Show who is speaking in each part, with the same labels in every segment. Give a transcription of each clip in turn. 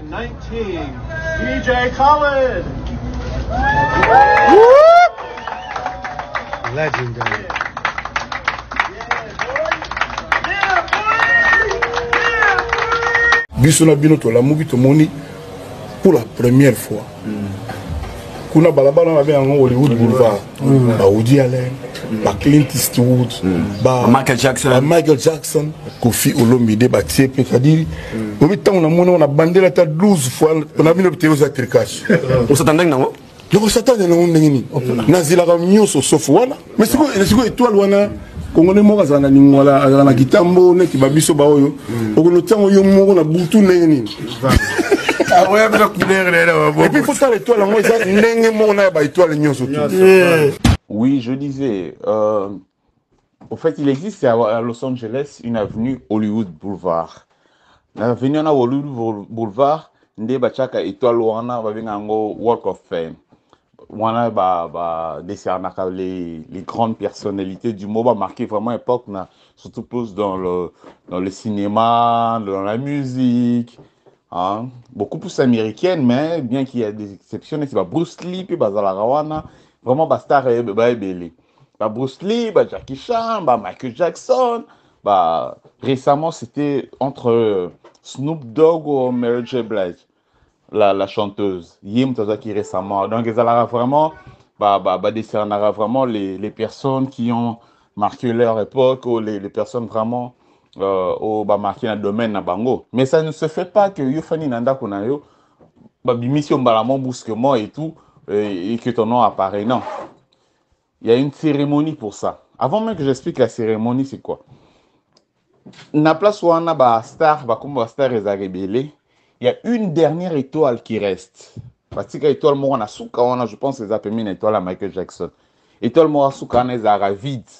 Speaker 1: 2019, DJ Khaled.
Speaker 2: Legendary.
Speaker 3: Bisona bino to la mugi to moni pour la première fois. Kuna balabala na bien Hollywood Boulevard. Ba Woody Allen, ba Clint Eastwood, ba Michael Jackson, Kofi Olomide ba Tiepe Kadiri. Au temps on a mona on a bandé la 12 fois on a mis le théo za tricage.
Speaker 4: On s'attendait non?
Speaker 3: Donc on s'attendait na on ngini. Nazila ga nyoso sauf wana. Mais c'est quoi étoile wana Congolais mo kazana ni ngwala na kitambo ne kibabiso ba oyo. Okono tango yo mo na butu neni.
Speaker 4: Ah ouais, mais la couleur est là.
Speaker 3: Et puis il faut faire l'étoile, moi, ça,
Speaker 5: oui, je disais, au fait, il existe à Los Angeles une avenue Hollywood Boulevard. L'avenue Hollywood Boulevard, nde bachaka étoile wana ba bengango Walk of Fame. Wana ba décernaka les grandes personnalités du moment marqué vraiment époque na, surtout plus dans le cinéma, dans la musique. Hein? Beaucoup plus américaine, mais bien qu'il y ait des exceptions, c'est Bruce Lee, puis Bazalarawana, vraiment Bastar et Belé. Bruce Lee, Jackie Chan, Michael Jackson, récemment c'était entre Snoop Dogg ou Mary J. Blige, la chanteuse, Yim Tazaki récemment. Donc ils allaient vraiment, décernera vraiment les personnes qui ont marqué leur époque ou les personnes vraiment. Au marqué dans le domaine na bango, mais ça ne se fait pas que yo fani nanda kona yo mission balamon brusquement et tout et que ton nom apparaît. Non, il y a une cérémonie pour ça. Avant même que j'explique la cérémonie, c'est quoi? Na place où on a ba star, comme ba star est rébellé, il y a une dernière étoile qui reste. Parce que étoile mo na souka on a, je pense que les appelés une étoile à Michael Jackson. Étoile mo souka na zara vide.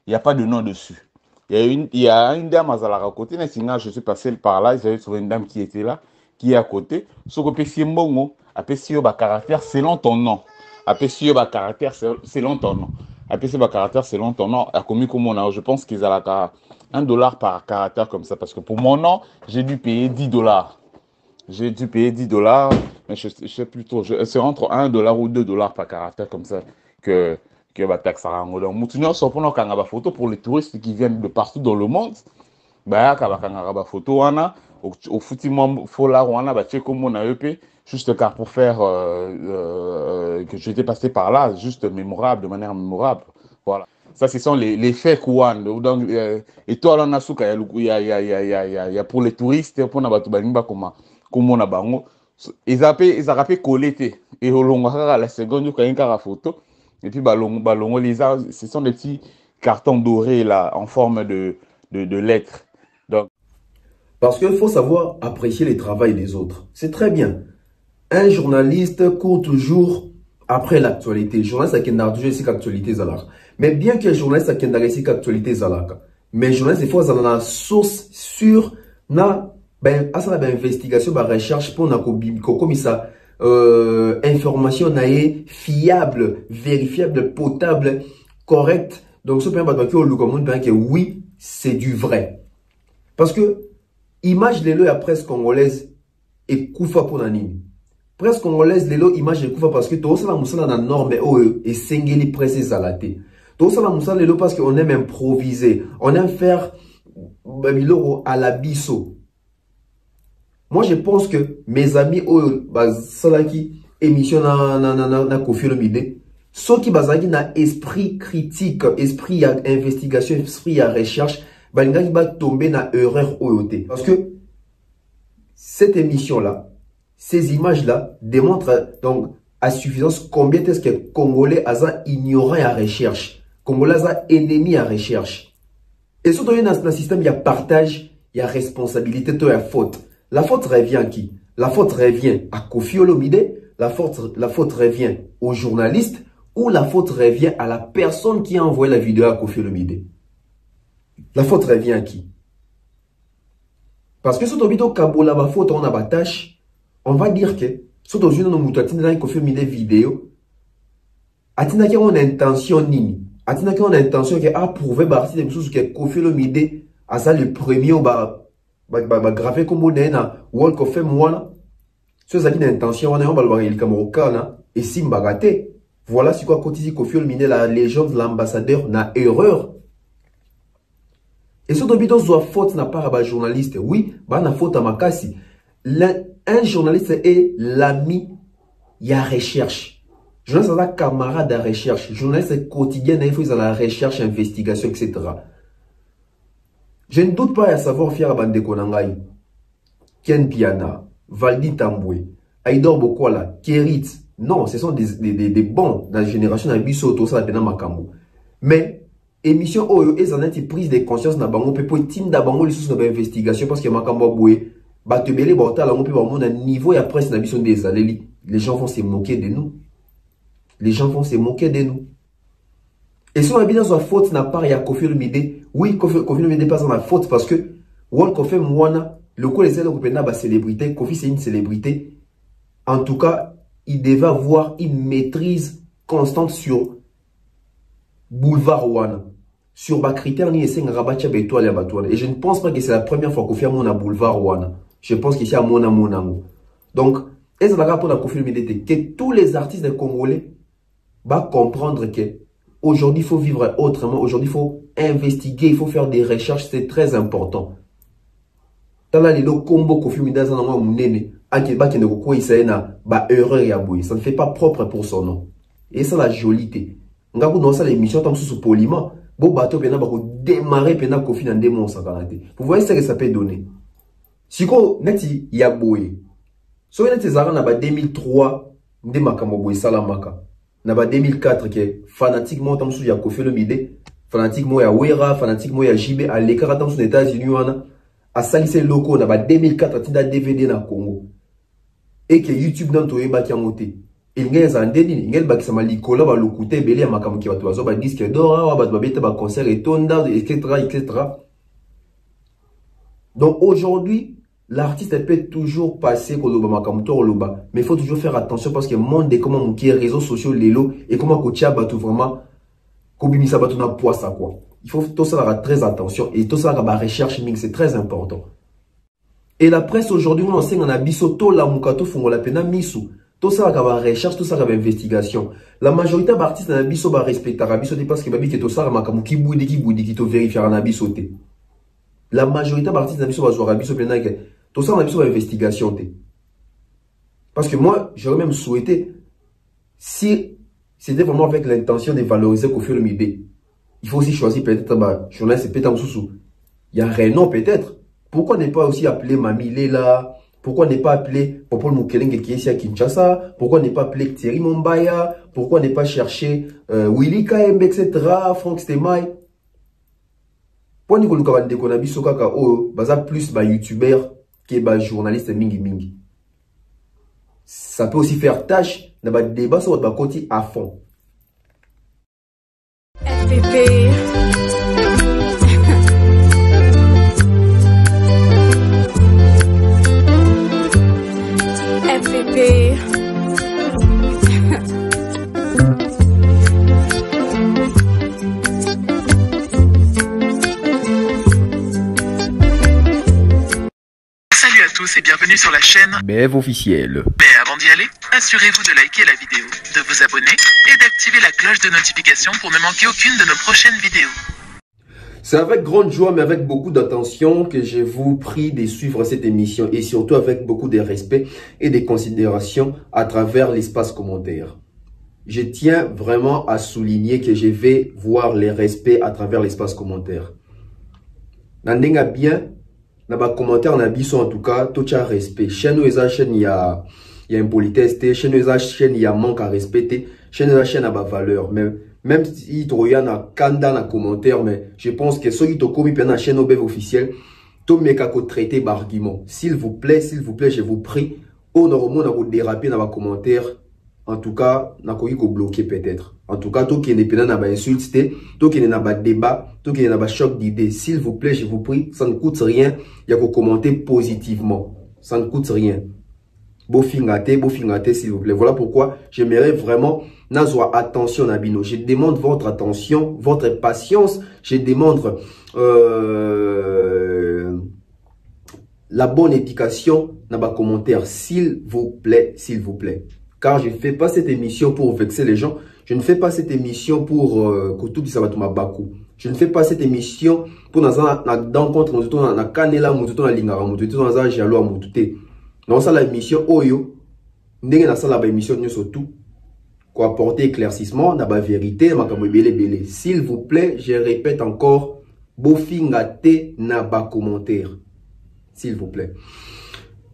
Speaker 5: Il y a pas de nom dessus. Il y a une dame à la côté, je suis passé par là, j'avais trouvé une dame qui était là, qui est à côté. Ce que c'est mbongo, après si yo ba caractère selon ton nom. Après si yo ba caractère selon ton nom. Après si ba caractère selon ton nom, a commis comme on a, je pense qu'ils ont $1 par caractère comme ça parce que pour mon nom, j'ai dû payer $10. J'ai dû payer $10, mais je sais plutôt, c'est entre $1 ou $2 par caractère comme ça que taxe à rango. Donc, nous sommes pour nos photos pour les touristes qui viennent de partout dans le monde. Bah, kanga photo wana au foutimum fola wana ba tché comme on a EP juste car pour faire que j'étais passé par là juste mémorable de manière mémorable. Voilà. Ça ce sont les faits kouan. Donc et toi là na suka il y a pour les touristes pour na batu balimba comme on a bango ils appellent collecté et au long la seconde quand il y a une photo. Et puis, ce sont des petits cartons dorés là, en forme de lettres. Donc...
Speaker 6: Parce qu'il faut savoir apprécier le travail des autres. C'est très bien. Un journaliste court toujours après l'actualité. Le journaliste qui n'a toujours ici l'actualité. Mais bien que le journaliste qui n'a ici l'actualité, mais le journaliste, il faut avoir une source sûre, une investigation, une recherche pour comme ça. Information fiable, vérifiable, potable, correcte. Donc, ce que oui, c'est du vrai. Parce que, image de la presse congolaise est koufa pour nani. Presse congolaise, image est koufa parce que tout ça, la na norme et sengeli presse zalate. Tout ça, la parce qu'on aime improviser. On aime faire à la bisso. Moi, je pense que mes amis, salaki émission na Kofi Olomide, ceux qui basaki na esprit critique, esprit à investigation, esprit à recherche, ils vont tomber na erreur oyote. Parce que cette émission-là, ces images-là démontrent donc à suffisance combien est-ce que Congolais a ignorant à recherche, Congolais a ennemi à recherche. Et surtout dans le système, il y a partage, il y a responsabilité, il y a faute. La faute revient à qui? La faute revient à Kofi Olomide, la faute revient aux journalistes ou la faute revient à la personne qui a envoyé la vidéo à Kofi Olomide. La faute revient à qui? Parce que si on Kabola la faute on a ba tâche, on va dire que si on a une Kofi Olomide vidéo, atina qui on intention nini? Atina qui on intention que approuver partie des choses que Kofi Olomide a ça le premier au gravé comme on a Walk of Fame voilà ceux qui ont l'intention, on a un Cameroun et Simbagate. Voilà ce quoi Kotisi Kofi Olomide, la légende de l'ambassadeur, n'a erreur. Et ce dont doit faute n'a pas à journaliste. Oui, bah na faute à Makasi. Un journaliste est l'ami, il y a recherche. Journaliste est un camarade de recherche. Journaliste quotidien, il faut la recherche, investigation, etc. Je ne doute pas à savoir faire Bande Konangai, Ken Piana, Valdi Tamboué, Aïdor Bokola, Kerit. Non, ce sont des bons dans la génération d'Abisso, tout ça, dans Makambo. Mais, émission Oyo, ils en ont prise de conscience dans Bango, pour team d'Abango, les sous investigation, parce que Makambo Boué, Batebele, Bota, la Mopi, Bamon, un niveau, et après, c'est l'ambition des allélis. Les gens vont se moquer de nous. Les gens vont se moquer de nous. Et si on a bien dans sa faute, n'a pas, il y a Kofi Olomide. Oui, Kofi Olomide pas dans la faute, parce que, Wal Kofi Mwana, le coup, les ailes, on célébrité, Kofi, c'est une célébrité. En tout cas, il devait avoir une maîtrise constante sur Boulevard Wana. Sur ma critère, ni essayer de rabattre à la batouane. Et je ne pense pas que c'est la première fois qu'on fait mon Boulevard Wana. Je pense qu'il y a mon amour. Donc, est-ce que la Kofi Olomide que tous les artistes congolais vont comprendre que aujourd'hui, il faut vivre autrement. Aujourd'hui, il faut investiguer, il faut faire des recherches. C'est très important. Dans la combo Kofi Olomide, ça ne fait pas propre pour son nom. Et ça, la jolité. On a dans l'émission, tant sous poliment, bon bateau, démarrer Kofi dans des monstres. Vous voyez ce que ça peut donner. Si vous avez ya boye. Si vous avez 2003, de Makambo Salamaka. Naba 2004, que fanatiquement, tant sous ya Kofi Olomide, fanatiquement ya Wera, fanatiquement ya JB, à l'écart, tant sous les États-Unis, à salissé locaux, naba 2004, tinda DVD na Congo. Et que YouTube n'a pas été monté. Il y a un déni, il y a un likolo, ba lokute, belé, à makamu qui va toiser, ba disque d'or, ba bête, ba concert et tonda, etc., etc. Donc aujourd'hui, l'artiste peut toujours passer pour le makamu toroba, mais il faut toujours faire attention parce que le monde est comment mon qui réseaux sociaux, l'élo, et comment coacher batou vraiment, kobimisa batou na poissa quoi. Il faut tout ça faire très attention et tout ça la recherche ming, c'est très important. Et la presse aujourd'hui, on enseigne en abisso, tout la mukato fungo la pena misu. Tout ça la recherche, tout ça la investigation. La majorité des artistes en abisso va respecter abisso parce que babi que tout ça la makamu qui boudi qui te vérifier en abisso te. La majorité des artistes en abisso va jouer abisso pena que tout ça en abisso va investigation te. Parce que moi, j'aurais même souhaité, si c'était vraiment avec l'intention de valoriser Kofi Olomide, il faut aussi choisir peut-être un journaliste peut-être en sous. Il y a Renan peut-être. Pourquoi ne pas aussi appeler Mami Lela? Pourquoi ne pas appeler Popol Mukelenge qui est ici à Kinshasa? Pourquoi ne pas appeler Thierry Mombaya? Pourquoi ne pas chercher Willy Kaembe, etc., Franck Stemai? Pourquoi ne pas appeler Konabi Sokaka ou baza plus youtubeur que journaliste mingi? Ça peut aussi faire tâche dans le débat sur votre côté à fond.
Speaker 2: FPP.
Speaker 7: Salut à tous et bienvenue sur la chaîne
Speaker 8: BF officiel.
Speaker 7: Mais avant d'y aller, assurez-vous de liker la vidéo, de vous abonner et d'activer la cloche de notification pour ne manquer aucune de nos prochaines vidéos.
Speaker 6: C'est avec grande joie mais avec beaucoup d'attention que je vous prie de suivre cette émission et surtout avec beaucoup de respect et de considération à travers l'espace commentaire. Je tiens vraiment à souligner que je vais voir les respects à travers l'espace commentaire. Nandenga bien, dans les commentaires, on a dit en tout cas, tout un respect. Chez nous, il y a impolitesse, chez nous, il y a manque à respecter, chez nous, il y a valeur. Même si tu regardes dans Kanda dans commentaire, mais je pense que ceux qui te commis pendant la chaîne OBEV officielle, tout le monde traité d'argument. S'il vous plaît, je vous prie, on a dérapé dans les commentaires. En tout cas, on a bloqué peut-être. En tout cas, tout qui est pendant dans insulte, tout qui est dans débat, tout qui est dans choc d'idées. S'il vous plaît, je vous prie, ça ne coûte rien. Il y a qu'à commenter positivement. Ça ne coûte rien. Beau fingaté, s'il vous plaît. Voilà pourquoi j'aimerais vraiment n'avoir attention Nabino. Je demande votre attention, votre patience. Je demande la bonne éducation dans les commentaires, s'il vous plaît, s'il vous plaît. Car je ne fais pas cette émission pour vexer les gens. Je ne fais pas cette émission pour que tout ça va tomber bakou. Je ne fais pas cette émission pour d'encontre na kanela mututo na lingara mututo na jalo a mutute. Non ça la émission oyo ndenge na ça la émission nyoso tout quoi apporter éclaircissement na ba vérité makambo belé belé. S'il vous plaît, je répète encore, bofingate na ba commentaire. S'il vous plaît.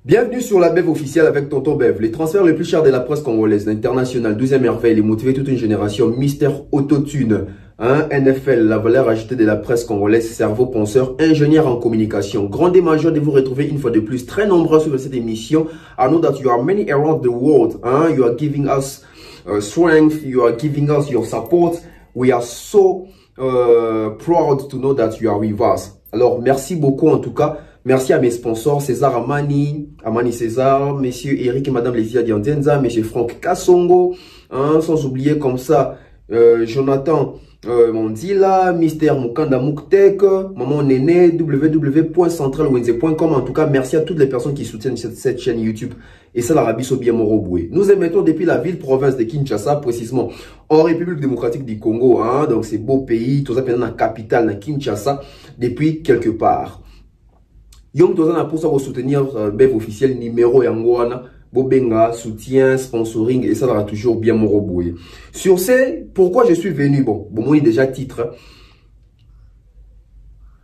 Speaker 6: Bienvenue sur la Bev officielle avec Tonton Bev. Les transferts les plus chers de la presse congolaise, l'international, 12e merveille, les motiver toute une génération, Mister Autotune, hein, NFL, la valeur ajoutée de la presse congolaise, cerveau penseur, ingénieur en communication. Grande et majeure de vous retrouver une fois de plus, très nombreux sur cette émission. I know that you are many around the world, hein, you are giving us strength, you are giving us your support. We are so proud to know that you are with us. Alors, merci beaucoup en tout cas. Merci à mes sponsors, César Amani, Amani César, Messieurs Eric et Madame Lesia Diandenza, Monsieur Franck Kassongo, hein, sans oublier comme ça, Jonathan Mondila, Mister Mukanda Muktek, Maman Néné, www.centralwenze.com. En tout cas, merci à toutes les personnes qui soutiennent cette chaîne YouTube. Et ça, l'Arabie Saoudite Moroboué. Nous émettons depuis la ville-province de Kinshasa, précisément en République démocratique du Congo. Hein, donc, c'est beau pays, tout ça, dans la capitale, dans Kinshasa, depuis quelque part. Yom Tozana pour ça, soutenir Bev officiel numéro Yangoana, Bobenga, soutien, sponsoring, et ça va toujours bien moroboué. Sur ce, pourquoi je suis venu? Bon, moi, il déjà titre.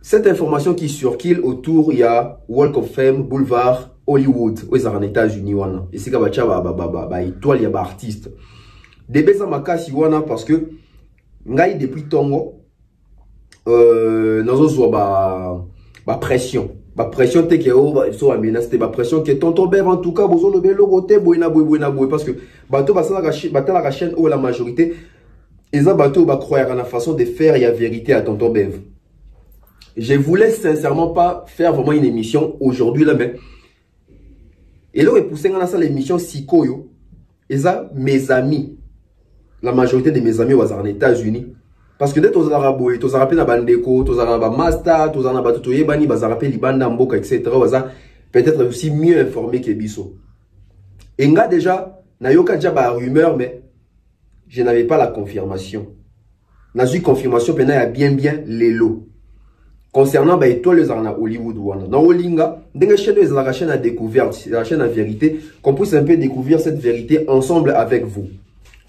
Speaker 6: Cette information qui circule autour, il y a Walk of Fame, Boulevard, Hollywood, aux États-Unis, et c'est comme ça, étoile, il y a artiste. Des bêtes à ma casse, parce que, ngai depuis Tongo, nous avons pression. La pression te la pression que tonton Bev en tout cas besoin de le côté parce que bateau la chaîne ou la majorité ils ont bateau va croire à la façon de faire et la vérité à tonton Bev. Je voulais sincèrement pas faire vraiment une émission aujourd'hui là mais et là poussé dans ça l'émission Sikoyo ils ont mes amis, la majorité de mes amis aux États-Unis. Parce que dès que tu as rappelé na bandeko, tu as master, tu as rappelé bani, tu as rappelé banda mboka, etc. Peut-être aussi mieux informé que Bisso. Et nga déjà, na yoka déjà ba rumeur, mais je n'avais pas la confirmation. Na eu confirmation, pendant il y a bien les lots. Concernant bah étoile les arna Hollywood wana. Dans Olinga, dengue chaîne les la chaîne à découverte, la chaîne à vérité, qu'on puisse un peu découvrir cette vérité ensemble avec vous.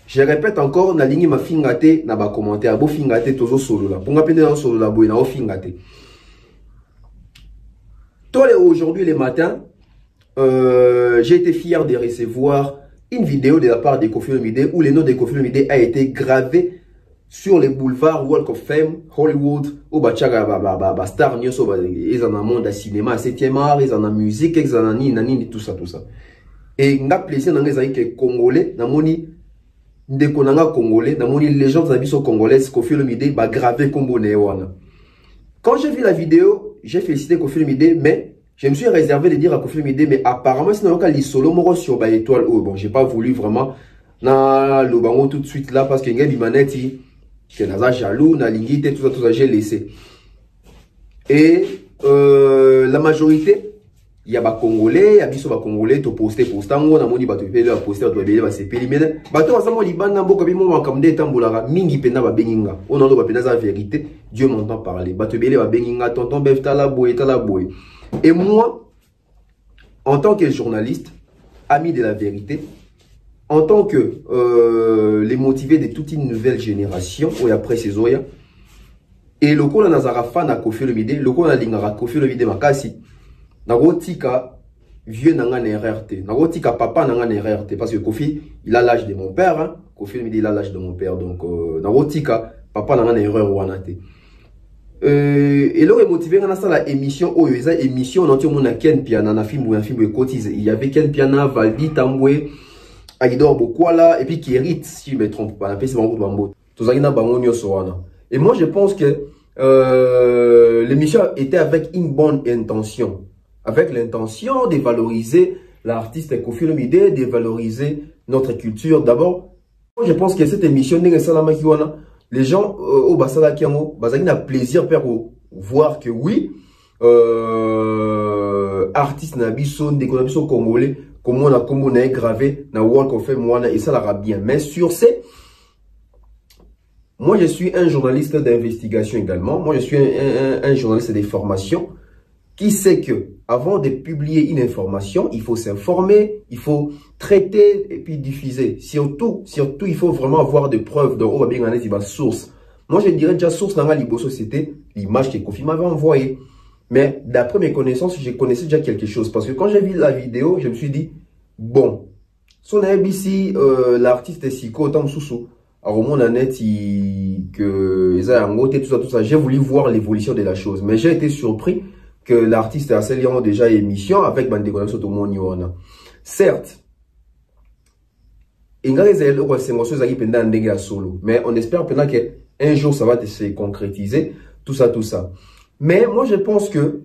Speaker 6: Je répète encore, na ligne ma fingate na ba commentaire, bo fingate tozo solo la. Pour m'appeler dans solo la boy na o fingate. Aujourd'hui les matins, j'ai été fier de recevoir une vidéo de la part de Koffi Olomide où le nom de Koffi Olomide a été gravé sur les boulevards Walk of Fame, Hollywood, où bachaga ba star nyoso ba ils en a monde à cinéma, 7e art, ils en a musique, ils en a nani tout ça. Et n'a plaisir dans les que congolais, na moni ndeko nanga congolais, na moni les gens de congolaise Koffi Olomide ba gravé combo wana. Quand j'ai vu la vidéo, j'ai félicité Koffi Olomide, mais je me suis réservé de dire à Koffi Olomide, mais apparemment c'est un solo moro sur ba étoile. Oh, bon, j'ai pas voulu vraiment na le bango tout de suite là parce que ngebi maneti que naza jaloux, na lingité tout ça j'ai laissé. Et la majorité il y a des Congolais, il y a des Congolais, tu postes, postango, na moni bato pele, poster, tu bele, se peli, mais bato asamo libanda mboka bi mo makamde tambolara mingi pena ba benginga. On en ba pena za vérité, Dieu m'entend parler. Bato bele ba benginga, tonton Bev tala boy. Et moi, en tant que journaliste, ami de la vérité, en tant que les motivés de toute une nouvelle génération, ou après ces oya, et le coup na nazara fan à Koffi Olomide, le coup na lingara Koffi Olomide makasi. Nagotika vieux nanga na RRT. Nagotika papa nanga na RRT parce que Koffi il a l'âge de mon père hein. Koffi me dit il a l'âge de mon père donc nagotika papa nanga na erreur wanate. Et là motivé dans ça la émission oyo eza émission on entend mon Ken Piana na film cotisé. Il y avait Ken Piana, Valdi Tambwe, Agidor Bokwala et puis Kérit si je me trompe pas. C'est bango bambo. Tozalina bango nyoso wana. Et moi je pense que l'émission était avec une bonne intention. Avec l'intention de valoriser l'artiste Koffi Olomide, de valoriser notre culture. D'abord, je pense que cette émission, les gens au Basala Kiango, ils ont plaisir pour voir que oui, artiste nabiso, des congolais, comment on a gravé na Walk of Fame et ça l'ira bien. Mais sur ces, moi je suis un journaliste d'investigation également. Moi je suis un journaliste des formations qui sait que avant de publier une information, il faut s'informer, il faut traiter et puis diffuser. Surtout, il faut vraiment avoir des preuves de source. Moi, je dirais déjà source dans la Liboso, c'était l'image que Kofi m'avait envoyée. Mais d'après mes connaissances, je connaissais déjà quelque chose. Parce que quand j'ai vu la vidéo, je me suis dit, bon, son ABC, l'artiste est Siko, Tam Soussou. Alors, mon annette, que tout ça, j'ai voulu voir l'évolution de la chose. Mais j'ai été surpris que l'artiste a scellé déjà émission avec Bande Connexion tout le monde. Certes, mais on espère pendant qu'un jour ça va se concrétiser, tout ça. Mais moi je pense que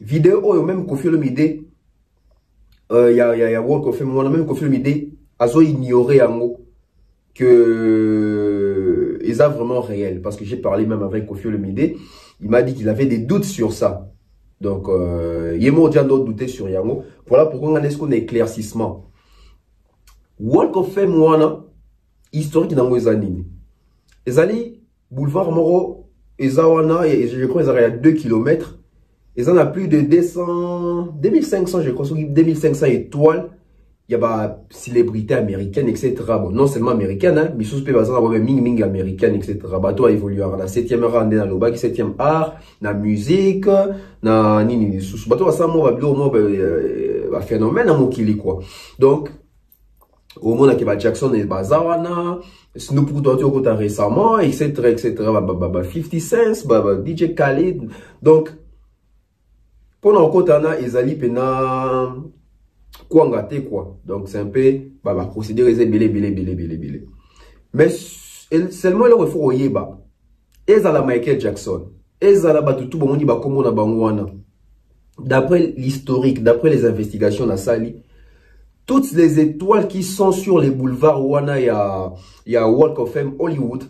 Speaker 6: vidéo même Kofi Olomide, il y a Walk of Fame, même Kofi Olomide a ignoré un mot que ils a vraiment réel, parce que j'ai parlé même avec Kofi Olomide. Il m'a dit qu'il avait des doutes sur ça. Donc, il y a déjà d'autres doutes sur Yango. Voilà pourquoi on a un éclaircissement. Walk of Fame, historique dans les années. Les années, boulevard Moro, Ezawana, je crois qu'ils à 2 km. Ils en a plus de 2500, je crois, 2500 étoiles. Il y a des célébrités américaines, etc. Bon, non seulement américaines, hein, mais surtout des ming américaines, etc. Bateau a évolué dans la 7e art, dans le bac 7e art, dans la musique, dans nini, sous bateau, ça, moi, va phénomène, à mon kili, quoi. Donc, au moment où Jackson et Bazawana, Snoop Dogg récemment, etc., 50 Cent, DJ Khaled. Donc, pendant qu'on a, ils allaient pena, quoi. Donc, c'est un peu, procédure, c'est belé. Mais, seulement, il faut y aller, ils allaient Michael Jackson, ils allaient tout le monde, comme on a bangouana. D'après l'historique, d'après les investigations, dans Sali, toutes les étoiles qui sont sur les boulevards Wana, il y a Walk of Fame Hollywood,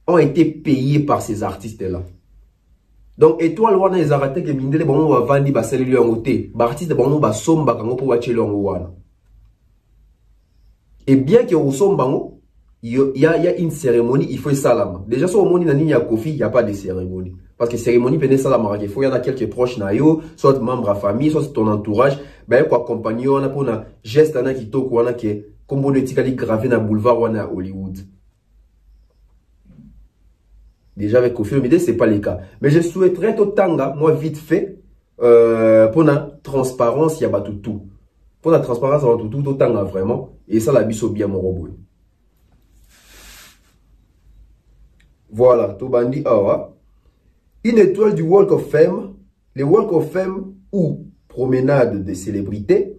Speaker 6: ont été payées par ces artistes-là. Donc, étoile Wana, ils arrêtent que Mindele, bon, on va vendre, bah, c'est lui en côté. Bah, artiste, bon, on va somba, quand on peut watcher l'on Wana. Et bien que au somba, il y a une cérémonie, il faut salam. Déjà, sur le monde, il y a Kofi, il n'y a pas de cérémonie. Parce que cérémonie, il faut y en a quelques proches, soit membres à famille, soit ton entourage, ben, quoi, accompagner, on a pour un geste, qui toque, on a qui, comme on dit, gravé dans le boulevard, on a Hollywood. Déjà, avec Kofi Olomide, c'est pas le cas. Mais je souhaiterais tout tanga, moi, vite fait, pour la transparence, il y a tout. Pour la transparence, il y a tout tanga, vraiment. Et ça, la biso bien, mon robot. Voilà, Tobandi Awa. Une étoile du Walk of Fame, le Walk of Fame ou promenade des célébrités,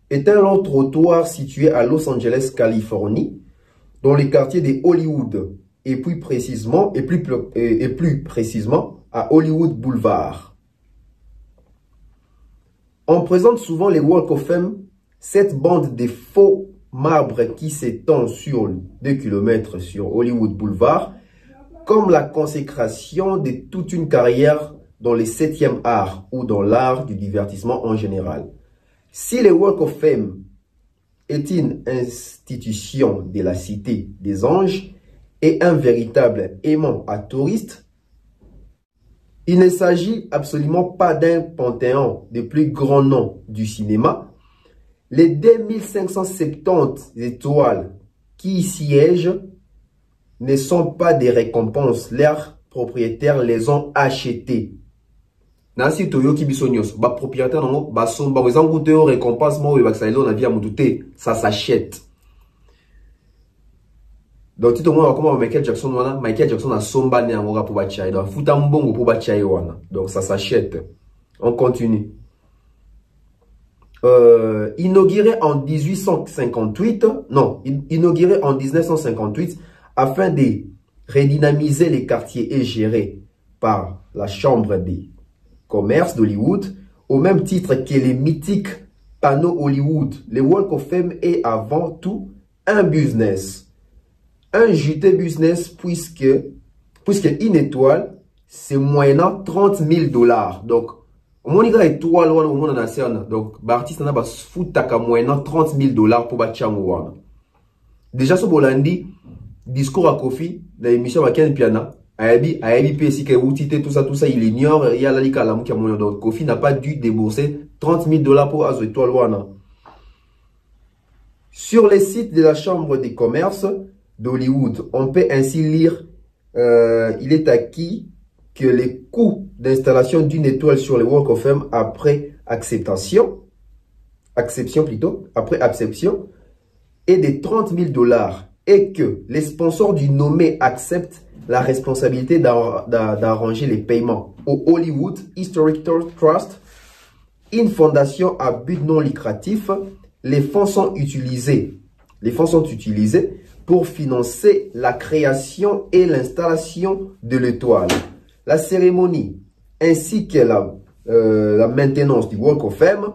Speaker 6: est un long trottoir situé à Los Angeles, Californie, dans les quartiers de Hollywood, et plus précisément à Hollywood Boulevard. On présente souvent les Walk of Fame, cette bande de faux marbre qui s'étend sur 2 km sur Hollywood Boulevard, comme la consécration de toute une carrière dans le 7e art ou dans l'art du divertissement en général. Si le Walk of Fame est une institution de la Cité des Anges et un véritable aimant à touristes, il ne s'agit absolument pas d'un panthéon des plus grands noms du cinéma. Les 2570 étoiles qui y siègent ne sont pas des récompenses. Leurs propriétaires les ont achetées. Nansi Toyoki Bisonyos, ba propriétaire non, ba son ba wezangu teo récompense mo ba sailo na via mututé, ça s'achète. Donc tito mo comment Michael Jackson wana, Michael Jackson a somba ne angora pour ba chai, donc futa mbongo pour ba chai wana. Donc ça s'achète. On continue. Inauguré en 1858, non, inauguré en 1958 afin de redynamiser les quartiers et gérés par la Chambre des commerces d'Hollywood, au même titre que les mythiques panneaux Hollywood. Le Walk of Fame est avant tout un business. Un juteux business puisque une étoile, c'est moyennant 30 000 $. Donc, au moins, il y a étoile, au moins, donc, l'artiste n'a pas foutaka moyennant 30 000 $ pour battre. Déjà, ce Bolandi, discours à Kofi, dans l'émission à Ken Piana, Aebi PSI, tout ça, il ignore, il y a la Lika, donc Kofi n'a pas dû débourser 30 000 $ pour Azo étoile. Sur les sites de la Chambre des commerces d'Hollywood, on peut ainsi lire il est acquis que les coûts d'installation d'une étoile sur le Walk of Fame après acception est de 30 000 $ et que les sponsors du nommé acceptent la responsabilité d'arranger les paiements au Hollywood Historic Trust, une fondation à but non lucratif. Les fonds sont utilisés pour financer la création et l'installation de l'étoile, la cérémonie, ainsi que la maintenance du Walk of Fame,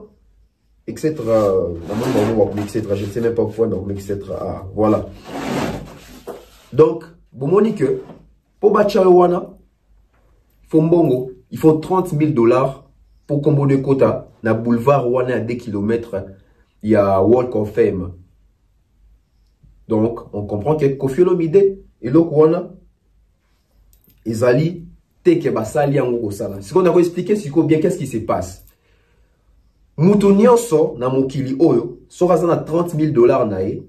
Speaker 6: etc. Je ne sais même pas pourquoi, etc. Ah, voilà. Donc, que pour Bachawana, il faut 30 000 $ pour combo de quota. Na boulevard Wana à 2 km, il y a Walk of Fame. Donc, on comprend que Koffi Olomide et Lokwana, ils allaient teke basali yango sala. Ce qu'on a expliqué, c'est bien qu'est-ce qui se passe. Moutounionso na mokili oyo, soraza na 30 000 $ nae,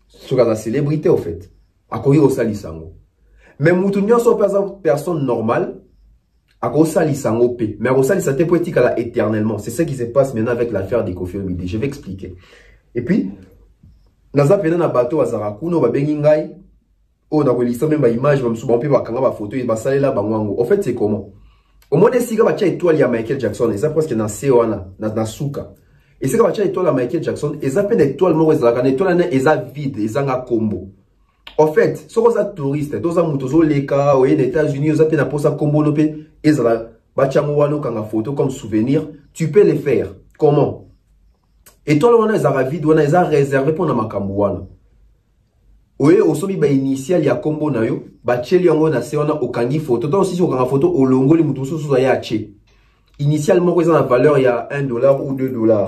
Speaker 6: soraza célébrité au fait. Akoyi osali sango. Mais moutounionso personne normale, akoyi sango pe. Mais osali sa te poétique à la éternellement. C'est ce qui se passe maintenant avec l'affaire de Koffi Olomide. Je vais expliquer. Et puis, naza pena na bateau azara kuno ba bengi ngai o na kolisa même ba image ba msuba mpe ba kanga ba photo ba salela ba ngwango. En fait c'est comment? Au moins des siga ba tia étoile ya Michael Jackson, eza presque na sewana na suka. Et c'est que ba tia étoile ya Michael Jackson, eza pe étoile mo ezala kana étoile na eza vide, eza nga combo. En fait, so ko za touriste, to za muto zo leka aux États-Unis, eza pe na posa combo no pe ezala ba tia mo wano kanga photo comme souvenir, tu peux les faire. Comment? Et toi, on a vide, on a réservé pour makambo wana. Oye, osobi ba initial ya combo na yo, ba cheli yango na se on a okangi photo. Donc si on a photo au longo li mutu so ya che. Initialement, ils ont la valeur il y a 1 $ ou 2 $.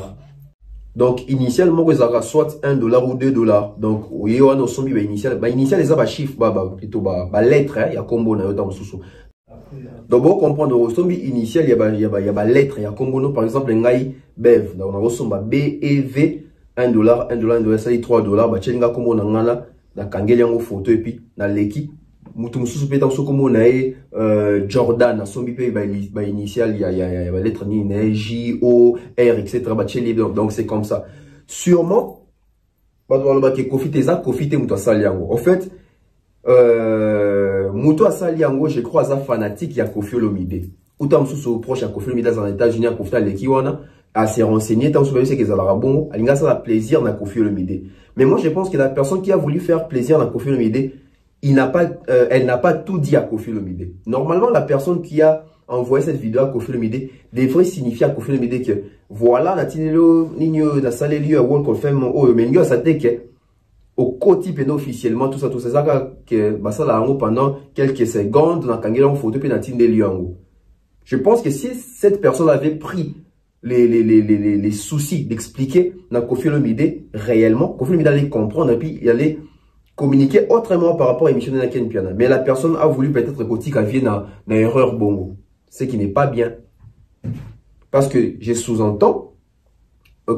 Speaker 6: Donc initialement, ils ont soit 1 $ ou 2 $. Donc oye, on a osobi ba initial, ils ont ba chiffre plutôt ba lettre il y a combo na yo dans sous. Donc, pour comprendre, au initial, il y a des lettres, il y a comme par exemple, ngai BEV. Donc, on a BEV, 1 $, ça dit 3 $. Bah, tchenga comme on a na kangeli yango photo et puis na leki. Mutum sous pétan so comme on a Jordan, na sombi pe ba initial, il y a lettre ni J O R etc. Bah, donc c'est comme ça. Sûrement, bah, on que Koffi muta sali yango. En fait, Mouto Asali Yango, je crois, est fanatique ya Koffi Olomide. Ou tant sous proche à Koffi Olomide dans les États-Unis, à Koffi Lekiwana, à se renseigner, tant sous c'est qu'ils ont bon, à l'inga ça plaisir na Koffi Olomide. Mais moi je pense que la personne qui a voulu faire plaisir na Koffi Olomide, elle n'a pas tout dit à Koffi Olomide. Normalement, la personne qui a envoyé cette vidéo à Koffi Olomide devrait signifier à Koffi Olomide que voilà, na tinelo nino na salé lieu à Walk of Fame, oh mais ça que au côté officiellement tout ça que ça là pendant quelques secondes dans kangela photo pe na tinde liango. Je pense que si cette personne avait pris les soucis d'expliquer na Koffi Olomide réellement, Koffi Olomide allait comprendre et puis il allait communiquer autrement par rapport à l'émission de Ken Piana. Mais la personne a voulu peut-être côté qu'elle vienne na erreur bongo, ce qui n'est pas bien. Parce que je sous-entends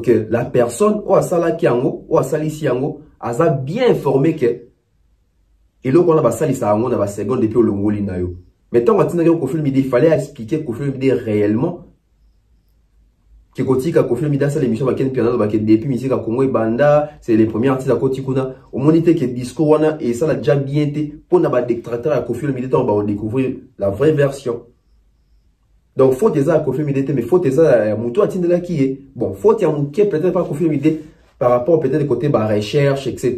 Speaker 6: que la personne ou asala kiango ou asali siango a bien informé que et là on a sali ça on a ba seconde depuis le ngoli na yo. Mais tant qu'on a Koffi Olomide, il fallait expliquer Koffi Olomide réellement que Kotika Koffi Olomide ça l'émission Ken Piana ba que depuis musique à Congo et Banda, c'est les premiers artistes à Kotikuna au monité que discours wana et ça l'a déjà bien été pour na ba détracteur à Koffi Olomide on va découvrir la vraie version. Donc faut des à Koffi Olomide mais faut des à Mouto Atindela qui est bon, faut y a peut-être pas Koffi Olomide par rapport peut-être côté bah recherche etc.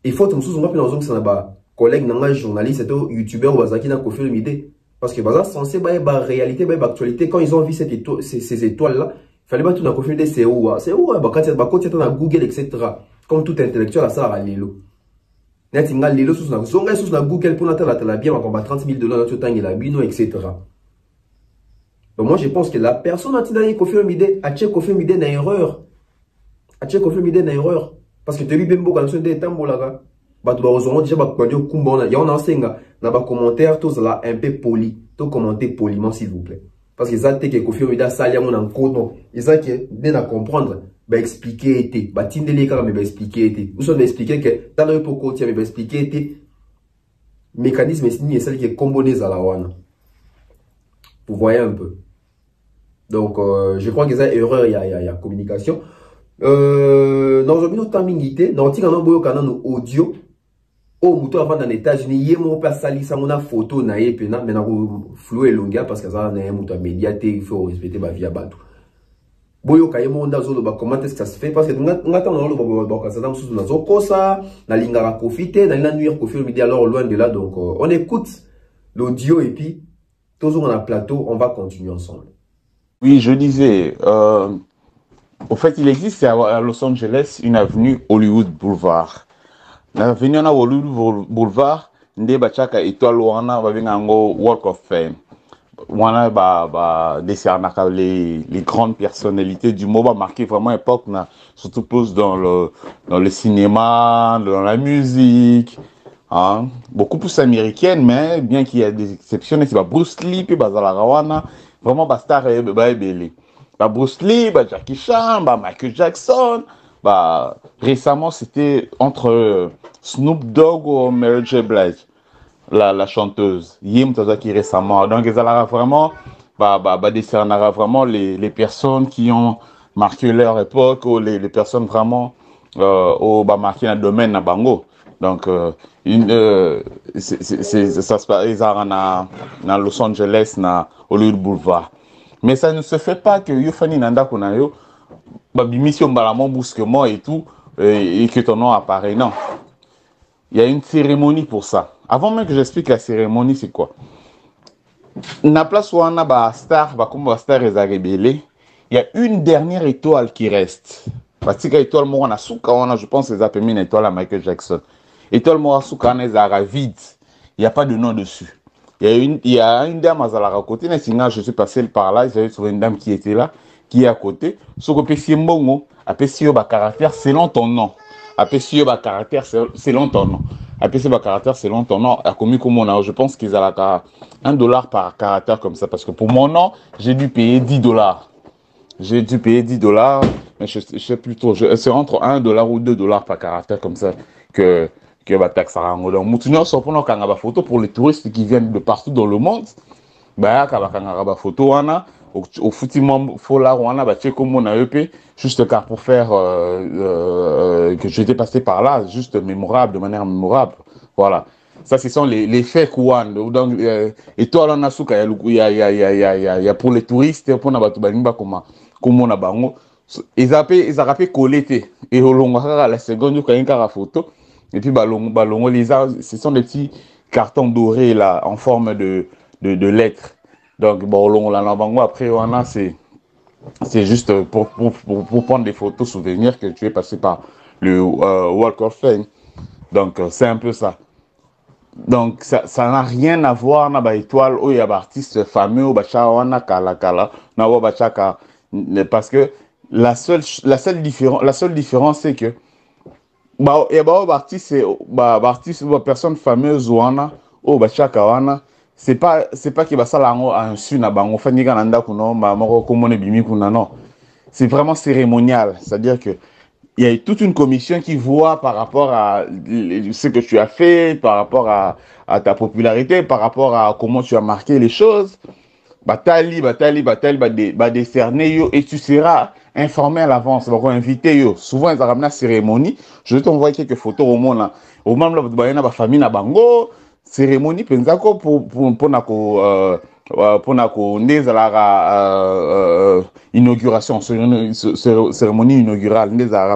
Speaker 6: Il faut que nous soyons dans un ça ba collègue nanga journaliste et youtubeur bazaki na Koffi Olomide parce que baza censé ba réalité ba actualité quand ils ont vu ces étoiles là, il fallait pas tout na Koffi Olomide c'est où bah quand tu as na Google etc. Comme tout intellectuel à ça à lelo. Net inga lelo sous na zonga sous na Google pour la bien va 30 000 $, tu tangi la bino, etc. Donc moi je pense que la personne a tindani Koffi Olomide a check Koffi Olomide na erreur. A check Koffi Olomide na erreur. Parce que tu vis bien beaucoup quand tu es tambola. Bah tu vas rejoindre déjà bah quoi kumba il y a un senga na ba commentaire tous là un peu poli. To commenter poliment s'il vous plaît. Parce que ça t'es que Koffi Olomide ça y a mon encodo. Et ça que bien à comprendre. Bah expliquer était. Bah tindeli car mais bah expliquer était. Nous sommes expliquer que dans le poko tiens mais bah expliquer était. Mécanisme est celle qui est combinée à la wana. Vous voyez un peu. Donc, je crois que ça erreur, il y a communication. Dans un timing, dans un audio, au mouton avant dans les États-Unis, il y a mon pas sali, ça mon photo, na yé pena, mais na flou et longa parce que ça n'a un mouton médiaté, il faut respecter ma vie à bateau. Boyo kaye mon dazo ba comment est-ce que ça se fait parce que ngata na lo ba ça dans sous na zokosa, na lingara profiter, na la nuire Koffi Olomide alors loin de là donc on écoute l'audio et puis toujours on a plateau, on va continuer ensemble.
Speaker 5: Oui, je disais, au fait, il existe à Los Angeles une avenue Hollywood Boulevard. L'avenue Hollywood Boulevard, nde bachaka étoile wana babengango Walk of Fame. Wana décernaka les grandes personnalités du moment marqué vraiment époque, surtout plus dans le cinéma, dans la musique. Hein? Beaucoup plus américaine, mais bien qu'il y ait des exceptions, c'est Bruce Lee, puis Bazalarawana. Vraiment, star belé. Bruce Lee, Jackie Chan, Michael Jackson. Récemment, c'était entre Snoop Dogg ou Mary J. Blige, la chanteuse. Yim Tazaki récemment. Donc, ils allaient vraiment, décernera vraiment les personnes qui ont marqué leur époque ou les personnes vraiment marqué dans le domaine na bango. Donc, ça se passe dans Los Angeles, na Hollywood Boulevard. Mais ça ne se fait pas que Yofani Nanda Kunayo, mission balamon brusquement et tout, et que ton nom apparaît. Non. Il y a une cérémonie pour ça. Avant même que j'explique la cérémonie, c'est quoi? Na place où on a star, comme star est rébellé, il y a une dernière étoile qui reste. Parce que l'étoile Morana Souka, je pense que c'est appelé une étoile à Michael Jackson. Étoile Morana Souka, est vide. Il n'y a pas de nom dessus. Il y a une dame à côté. Je suis passé par là, j'avais trouvé une dame qui était là, qui est à côté. Ce que je peux caractère selon ton nom. Caractère selon ton nom. Caractère selon ton nom. Je pense qu'ils ont $1 par caractère comme ça. Parce que pour mon nom, j'ai dû payer $10. J'ai dû payer $10, mais je sais plutôt, c'est entre $1 ou $2 par caractère comme ça que taxe à rango. Donc, nous sommes pour nos photos pour les touristes qui viennent de partout dans le monde. Photo au foutimum folar on a comme on a EP juste car pour faire que j'étais passé par là juste mémorable de manière mémorable. Voilà. Ça, ce sont les faits Kouan. Donc, et toi, là, il y a pour les touristes, pour comme on a bango. Ils ont collé, et au long la seconde, il y a une photo. Et puis, ce sont des petits cartons dorés là, en forme de lettres. Donc, après, c'est juste pour prendre des photos souvenirs que tu es passé par le Walk of Fame. Donc, c'est un peu ça. Donc, ça n'a rien à voir avec l'étoile où il y a des artistes fameux, parce que la seule différence, c'est que il y a des artistes, personnes fameuses c'est pas que c'est vraiment cérémonial, c'est-à-dire que il y a toute une commission qui voit par rapport à ce que tu as fait, par rapport à ta popularité, par rapport à comment tu as marqué les choses. Décerner et tu seras informé à l'avance, invité yo. Souvent ils ramènent la cérémonie. Je vais t'envoyer quelques photos au monde là. Au même là, il y a famille na bango cérémonie penzako pour inauguration, cérémonie inaugurale,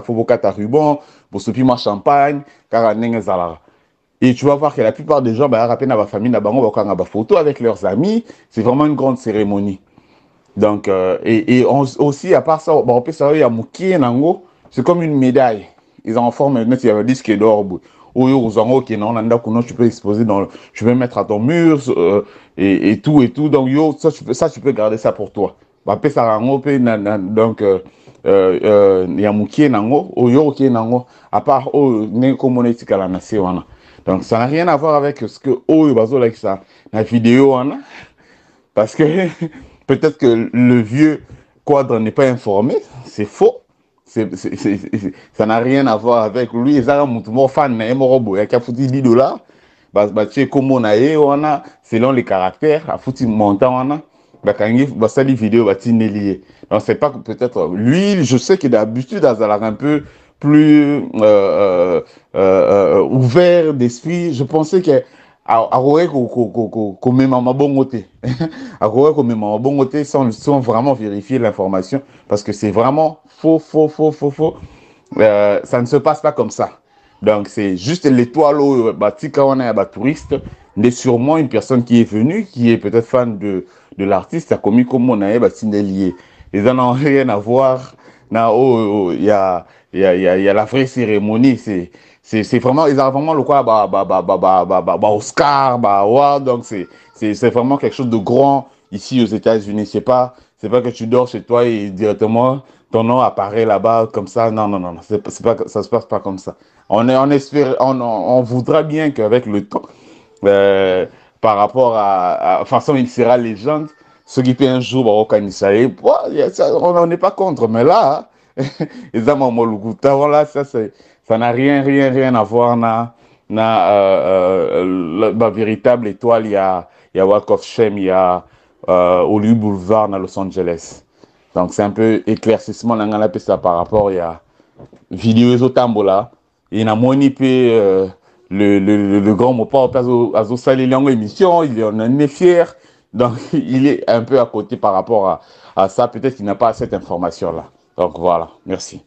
Speaker 5: faut ruban, pour se piment champagne, et tu vas voir que la plupart des gens, la famille, photo avec leurs amis, c'est vraiment une grande cérémonie. Donc, aussi, à part ça, il y a c'est comme une médaille. Ils en forment, il y a un disque d'or. tu peux exposer tu peux mettre à ton mur et tout. Donc ça tu peux garder ça pour toi. Donc à part donc ça n'a rien à voir avec ce que la vidéo parce que peut-être que le vieux quadre n'est pas informé, c'est faux. Ça n'a rien à voir avec lui. Ils ont fan il y a $10. Selon les caractères, à foutu montant vidéo donc c'est pas que peut-être lui, je sais qu'il a d'habitude à un peu plus ouvert d'esprit. Je pensais que sans vraiment vérifier l'information parce que c'est vraiment faux. Ça ne se passe pas comme ça. Donc c'est juste l'étoile quand on est un touriste, mais sûrement une personne qui est venue, qui est peut-être fan de l'artiste, a commis comme on a lié. Ils n'ont rien à voir. Il y a la vraie cérémonie. C'est vraiment, ils ont vraiment le quoi, Oscar, donc c'est vraiment quelque chose de grand ici aux États-Unis. C'est pas que tu dors chez toi et directement ton nom apparaît là-bas comme ça. Non, ça se passe pas comme ça. On voudra bien qu'avec le temps, par rapport à façon il sera légende, ceux qui peut un jour on n'est pas contre, mais là, ça n'a rien à voir la véritable étoile. Il y a Walk of Shame, il y a Hollywood Boulevard dans Los Angeles. Donc c'est un peu éclaircissement par rapport à vidéo Zotambola. Il y a le grand mot pas à Zosali Lango émission, il en est fier. Donc il est un peu à côté par rapport à ça. Peut-être qu'il n'a pas cette information-là. Donc voilà, merci.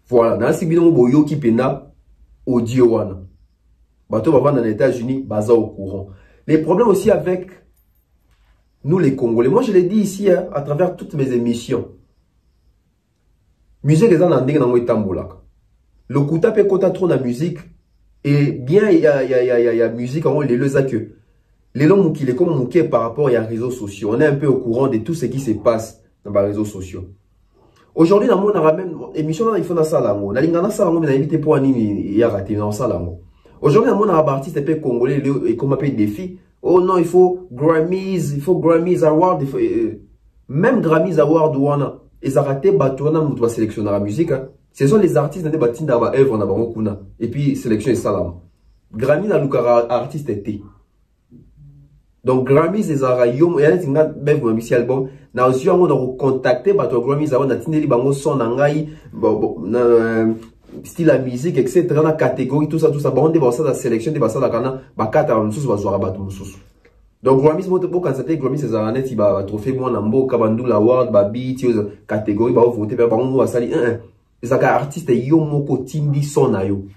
Speaker 6: Voilà, dans ce bidon boyo qui pena audio wana. Bateau va vendre dans les États-Unis, basa au courant. Les problèmes aussi avec nous les Congolais. Moi je l'ai dit ici à travers toutes mes émissions. Musique est dans le le kuta pe kota trop la musique et bien il y a musique en les que les longs qui les comme par rapport à réseaux sociaux. On est un peu au courant de tout ce qui se passe dans les réseaux sociaux. Aujourd'hui, dans mon même émission, il faut dans ça là. Dans l'ingana ça là, on a invité pour il y a raté dans ça là. Aujourd'hui, dans mon artiste peu congolais et comme appelle défi. Oh non, il faut Grammys Award, même Grammys Award ouana. Ils ont raté batouana pour sélectionner la musique. Ce sont les artistes qui ont bâti dans la œuvre dans kuna et puis sélection et salam. Grammy na lukara artiste était. Donc Grammys les arayom et les tinga ben vous ambitieux album na aussi on a contacté bateau Grammys avant na tineli bango son nangai style la musique etc dans la catégorie tout ça bon de ça la sélection de ça la kana ba kata mususu bazwa bato mususu. Donc Grammys moto pour constater Grammys les aranet il ba trophée moi na mbo kabandu la award ba beat catégorie ba voter ba bango asali les artistes yomoko tindi son na yo.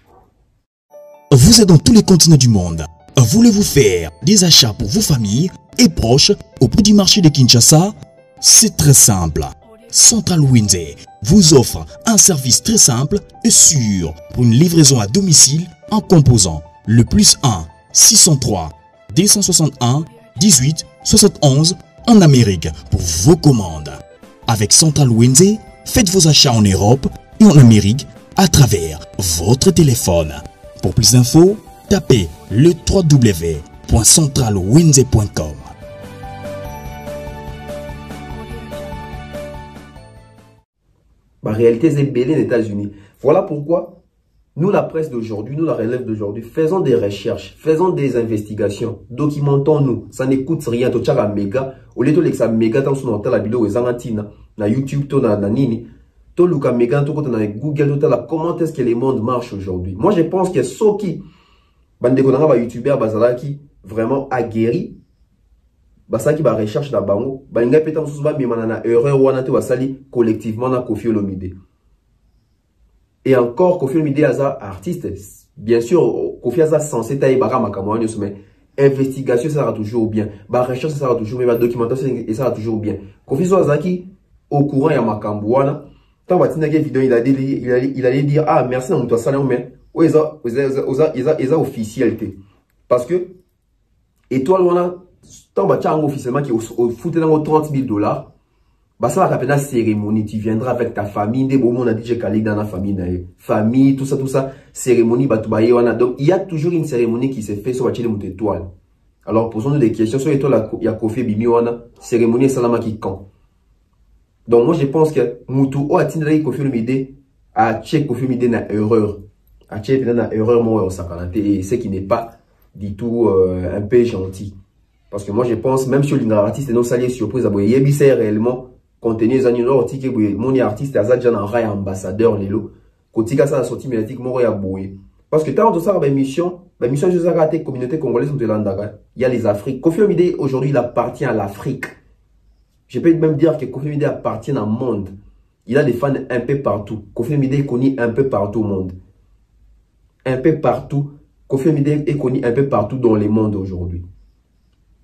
Speaker 2: Vous êtes dans tous les continents du monde. Voulez-vous faire des achats pour vos familles et proches au prix du marché de Kinshasa? C'est très simple. Central Wenze vous offre un service très simple et sûr pour une livraison à domicile en composant le +1 603 261 18 71 en Amérique pour vos commandes. Avec Central Wenze, faites vos achats en Europe et en Amérique à travers votre téléphone. Pour plus d'infos, tapez le www.centralwenze.com.
Speaker 6: La réalité est belle aux États-Unis. Voilà pourquoi nous, la presse d'aujourd'hui, nous, la relève d'aujourd'hui, faisons des recherches, faisons des investigations, documentons-nous. Ça ne coûte rien. Tu as méga, au lieu de ça méga dans son hôtel, la vidéo est na YouTube, na nini. Tu as méga, tu as Google, tu as comment est-ce que le monde marche aujourd'hui. Moi, je pense que ceux qui bandeko youtubeur bazalaki vraiment aguerri basaki ba recherche na bango balinga peta mususu ba memana na erreur wana te basali collectivement na Koffi Olomide. Et encore Koffi Olomide aza artiste bien sûr Koffi aza censé tailler bara makamwa nyoso mais investigation ça sera toujours bien ba recherche ça sera toujours bien ba documentation ça sera toujours bien Koffi azaki au courant ya makambo wana tant batina ke vidéo il allait dire ah merci na muto asala mais ils ont officialité. Parce que, étoile, on a, tant que officiellement qui fout dans 30 000 $, bah ça va t'appeler la cérémonie. Tu viendras avec ta famille, des beaux monde a DJ Khalid dans la famille, famille, tout ça, cérémonie, bah tout bah, donc il y a toujours une cérémonie qui s'est faite sur la monte étoile. Alors posons-nous des questions sur l'étoile, il y a Kofi Bimi wana, cérémonie et salama qui quand. Donc moi je pense que Moutou o atindra Kofi Olomide a check Kofi Olomide na erreur. A check na erreur moi au sakanate et ce qui n'est pas du tout un peu gentil. Parce que moi je pense même sur l'artiste non salier surprise à boyer c'est réellement contenu les années là que mon artiste a déjà un ray ambassadeur lelo. Kotika ça a sorti médiatique moi ya boyer. Parce que tant que ça va mission je sais raté communauté congolaise de l'Andaga. Il y a les Afriques. Kofi Olomide aujourd'hui il appartient à l'Afrique. Je peux même dire que Kofi Olomide appartient au monde. Il a des fans un peu partout. Kofi Olomide est connu un peu partout au monde. Un peu partout. Kofi Olomide est connu un peu partout dans le monde aujourd'hui.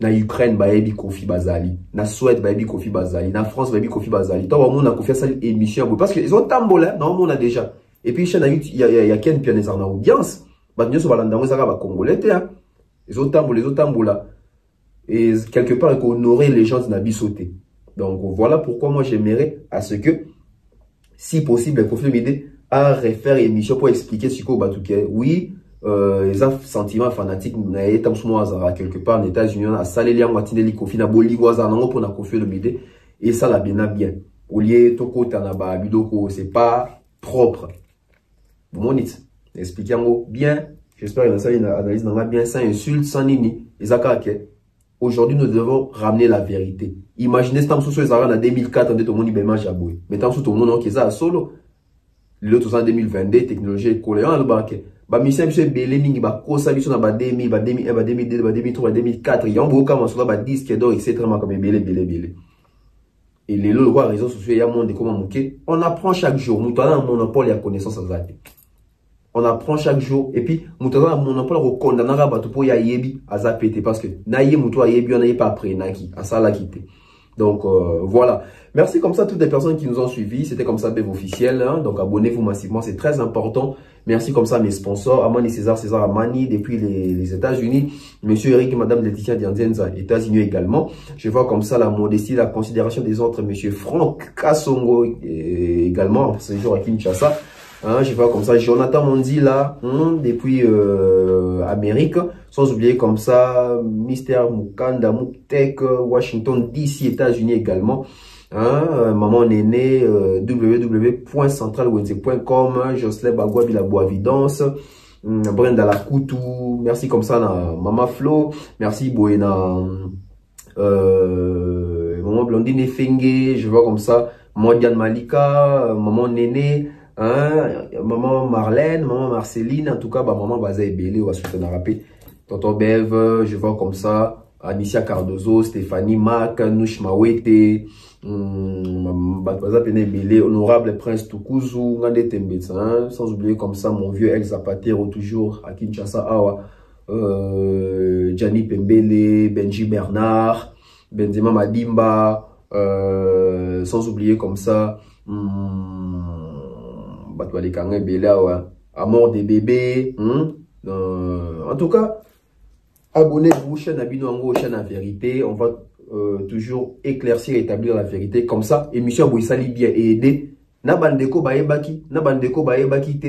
Speaker 6: Na Ukraine, baebi Kofi Bazali. Na Suède, baebi Kofi Bazali. Na France, baebi Kofi Bazali. Tant on a confié ça émission. Parce qu'ils ont tambola, non, on a déjà. Et puis, il y a Ken Pianès en audience. Bah, nous sommes dans les Congolais, ils ont tambola. Et quelque part, il faut honorer les gens de Nabi sauté. Donc, voilà pourquoi moi j'aimerais à ce que, si possible, Kofi Olomide a refaire une émission pour expliquer ce qu'on batouké. Oui, les sentiments fanatiques, quelque part en États-Unis, à Salélia, Matineli, Kofi, na Boligwaza, non, pour na Kofi Olomide. Et ça, la bien. Au lieu, Toko, Tanaba, Bidoko, c'est pas propre. Vous m'en dites. Expliquez-moi bien. J'espère que ça une analyse dans bien, sans insulte, sans nini. Aujourd'hui, nous devons ramener la vérité. Imaginez si nous sommes en 2004, on est au monde ibema jaboué. Mais tant que tout le monde qui est à solo, le tout en 2022, technologie école, on le bac. Bah, mission, monsieur Belé, mingi, bah, kosa, mission, bah, 2000, bah, 2001, bah, 2002, bah, 2003, 2004, il y a un beau comme on bah, disque d'or, etc., comme Belé. Et les lois, les réseaux sociaux, il y a un monde de comment manquer. On apprend chaque jour. Nous, avons un monopole et la connaissance en zate. On apprend chaque jour. Et puis, nous avons un monopole au condamnera bateau pour y yebi à zapété. Parce que, naïe, moutoua yebi, on n'aille pas après, naki, à ça la quitter. Donc, voilà. Merci comme ça toutes les personnes qui nous ont suivis. C'était comme ça, BEV officiel. Hein. Donc, abonnez-vous massivement. C'est très important. Merci comme ça mes sponsors. Amani César Amani depuis les États-Unis. Monsieur Eric et Madame Laetitia Dianzenza, États-Unis également. Je vois comme ça la modestie, la considération des autres. Monsieur Franck Kassongo également. Ce jour à Kinshasa. Hein, je vois comme ça Jonathan Mondila depuis Amérique. Sans oublier comme ça Mister Mukanda Muktek, Washington DC, États-Unis également. Hein, maman Néné, www.centralwenze.com, Jocelyn Bagua Bila Boavidance, Brenda Lakoutou, merci comme ça na Mama Flo, merci Boena, maman Blondine Fenge, je vois comme ça, Modiane Malika, maman Néné, hein, maman Marlène, maman Marceline, en tout cas, bah, maman Baza Ebele, ou à Soutenarapé, tonton Bev, je vois comme ça, Anicia Cardozo, Stéphanie Mac, Nouch Mawete, honorable Prince Tukuzu, Ngande Tembetsa, sans oublier comme ça mon vieux ex-Zapatero toujours à Kinshasa, Awa, Gianni Pembele, Benji Bernard, Benzema Madimba, sans oublier comme ça, Amour des bébés, en tout cas, abonnez-vous, chaîne Abino chaîne La Vérité. On va toujours éclaircir et établir la vérité. Comme ça, émission Bouissali bien et aider. Nabandeko baebaki te.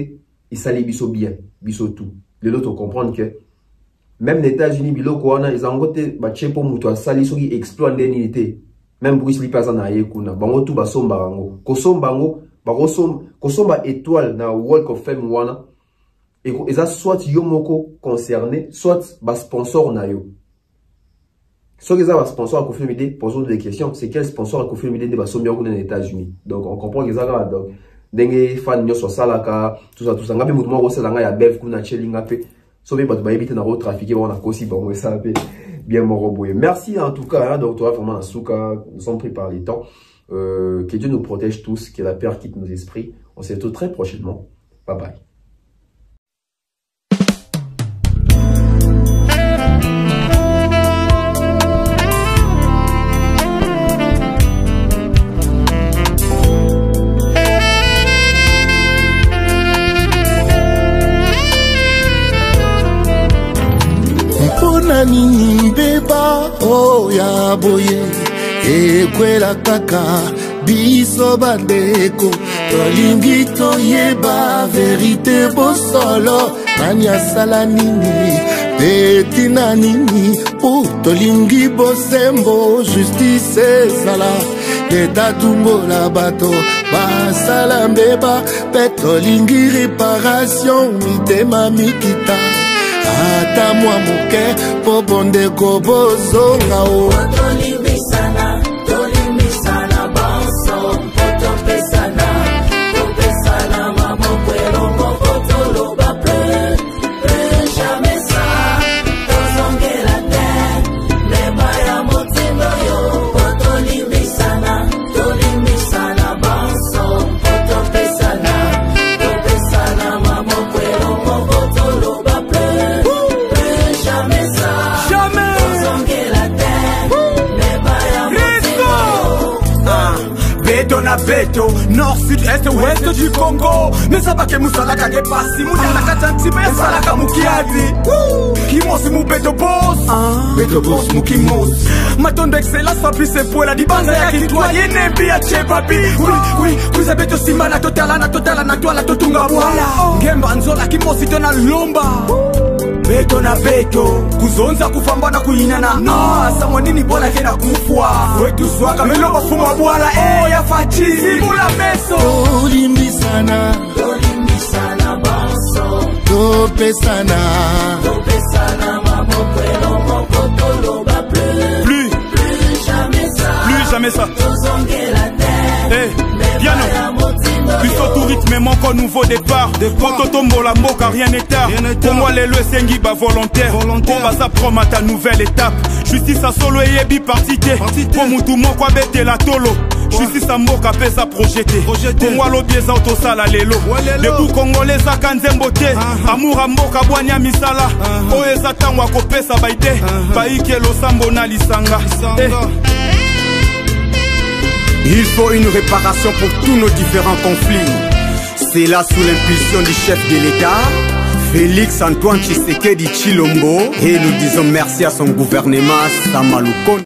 Speaker 6: Et sali biso bien, biso tout. Les autres comprendre que même les États-Unis, biloko wana, ils ont goté bachepo muto sali soki exploit l'indemnité. Même Bruce Lee pas na yekuna. Bango tout basomba rango. Kosomba ngo, kosomba étoile na Walk of Fame wana. Et ça soit yomoko concerné, soit bas sponsor na yo. Soit qu'ils ont un sponsor à Kofi Olomide, posons des questions. C'est quel sponsor à Kofi Olomide de Basombi dans les États-Unis. Donc on comprend qu'ils ont donc dengue fan nyo so salaka tout ça. Ngabe mutumo ko sala nga ya bev kuna chelinga pe. So be batu ba éviter na ro trafiquer on a kosi bon ça pe bien moroboye. Merci en tout cas hein, docteur vraiment na souka, nous sommes pris par les temps. Que Dieu nous protège tous, que la paix quitte nos esprits. On se retrouve très prochainement. Bye bye.
Speaker 8: oya boye ekwela kaka biso bandeko tolingi toyeba verite bosolo nani asala nini petina nini po tolingi bosembo justice ezala leta tumbola bato basala mbeba pe tolingi réparation mitema mikita ata mwa moke po bondeko bozonga o
Speaker 9: Beto, nord, sud, est, ouest du Congo. Mais ça va que Moussalaka ke pasi Mouniana katanti mais salaka mukiadi Kimosi mu beto boss Beto boss mu kimos Maton d'excellence papi se poela Di banza ya kitwa yene bia che papi Oui, kuza beto simba na totala na toala totunga wala Ngemba nzola kimosi tona lomba Beto na beto kuzonza kufamba na kuyinana Samwa nini bola kena kufwa Wetu swaka melo bafuma bwala ya fachi Simula meso
Speaker 8: Tolimbisana banso Topesana mamokwelo mokotoloba
Speaker 9: Plus jamais ça Piano Puisque tout rythme manque au nouveau départ Quand tombe la mboka rien n'est tard Pour moi les lois sengi ba volontaire On va s'apprendre à ta nouvelle étape Justice à solo et yebi partité Pour moutou moko bete la tolo Justice à mboka pesa projeté Pour moi l'obieza autosala lelo Debout congolais à kanzembote Amour à mboka boanya misala Oeza tangwa kopesa baide Baike lo sambo na lisanga Il faut une réparation pour tous nos différents conflits. C'est là sous l'impulsion du chef de l'État, Félix Antoine Tshisekedi Tshilombo, et nous disons merci à son gouvernement Samalukonde.